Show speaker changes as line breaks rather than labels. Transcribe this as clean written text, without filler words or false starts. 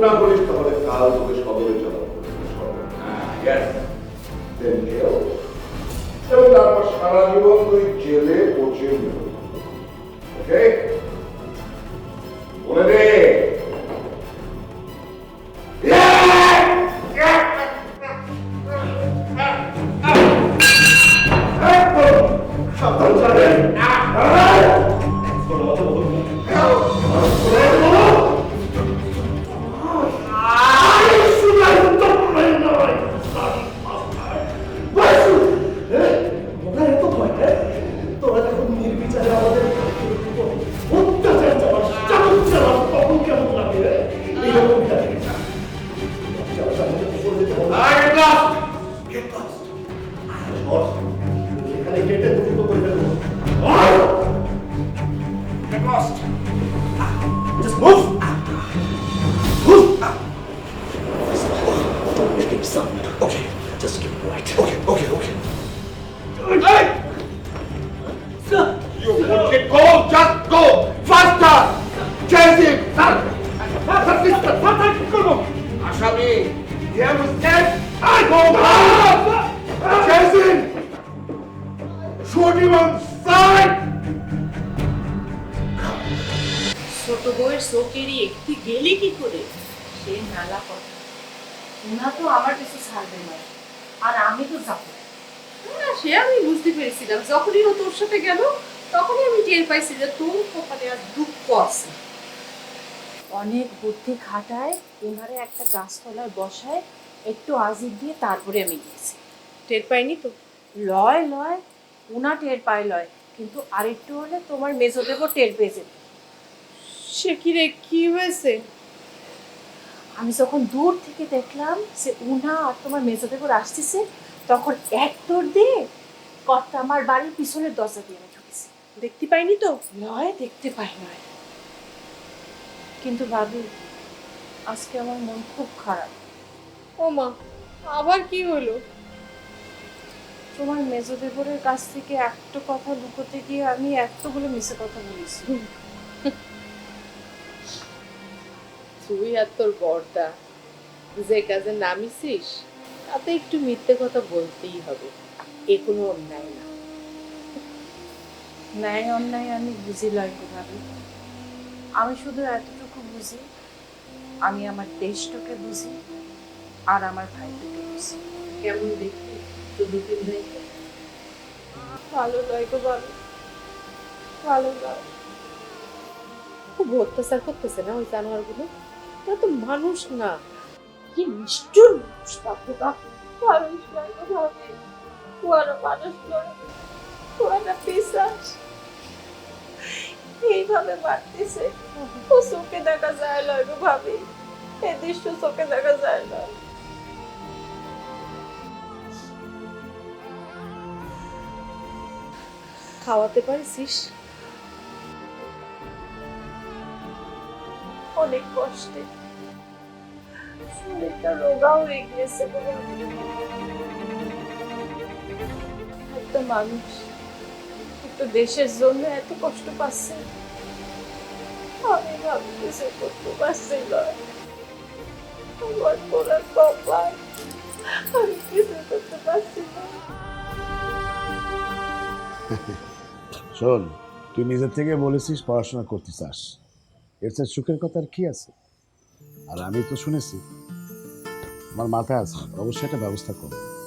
না বলিস তাহলে কাল তোকে সদরে চালাবো। এবং তারপর সারা জীবন তুই জেলে পচে ওকে বলে দে। সাবধান যাবেন। Just move! Move! Don't make any sound. Okay, just keep quiet. Okay. Hey! Sir! You want to go? Just go! Faster! Chase him! Sir! Ashami! You understand? I go! Chase him! Shoot him on sight!
ছোট বউয়ের চোখেরই একটি গেলি কি করে সে নালা কথা ওনা তো আমার কিছু ছাড়বে না আর আমি তো যাবো না সে আমি বুঝতে পেরেছিলাম যখনই ও তোর সাথে গেল তখনই আমি টের পাইছি যে তোর কপালে আর দুঃখ আছে অনেক বুদ্ধি খাটায় ওনারে একটা গাছতলায় বসায় একটু আজির দিয়ে তারপরে আমি গেছি টের পাইনি তো লয় ওনা টের পাই লয় কিন্তু আরেকটু হলে তোমার মেজোদেবও টের পেয়ে যেত সে কি রে কি হয়েছে আমি যখন দূর থেকে দেখলাম যে উনা আর তোমার মেজোদেবর আসতেছে তখন এক দৌড় দিয়ে কর্তা আমার বাড়ির পিছনের দরজা দিয়ে আমি ঢুকেছি দেখতে পাইনি তো নয় দেখতে পাই নয় কিন্তু ভাবি আজকে আমার মন খুব খারাপ ও মা আবার কি হলো তোমার মেজোদেবরের কাছ থেকে একটা কথা লুকোতে গিয়ে আমি এতগুলো মিছে কথা বলেছি তুই আর তোর বড়টা যে কাজে নামিছিস তাতে একটু মিথ্যে কথা বলতেই হবে এ কোনো অন্যায় না ন্যায় অন্যায় আমি বুঝি লাগবে ভাবি আমি শুধু এতটুকু বুঝি আমি আমার দেশটাকে বুঝি আর আমার ভাইটাকে বুঝি কেমন দেখি তো দুদিন দেখে ভালো লাগবে ভালো লাগে খুব অত্যাচার করতেছে না ওই জানোয়ারগুলো ওরা তো মানুষ না কি নিষ্ঠুর মানুষ বাপরে বাপ মানুষ নয় তো ভাবে ওরা মানুষ নয় ওরা পিশাচ এইভাবে মারতেছে ও চোখে দেখা যায় না গো ভাবি এই দৃশ্য চোখে দেখা যায় না খাওয়াতে পারিস অনেক কষ্টে শরীরটা রোগা হয়ে গিয়েছে একটা মানুষ একটু দেশের জন্য এত কষ্ট পাচ্ছে আমি ভাবি কিছু করতে পারছি না আমার পড়ার কপাল আমি কিছু করতে পারছি না
শোন তুই নিজের থেকে বলেছিস পড়াশোনা করতে চাস এর চেয়ে সুখের কথা আর কি আছে আর আমি তো শুনেছি আমার মাথায় আছে অবশ্যই একটা ব্যবস্থা করবো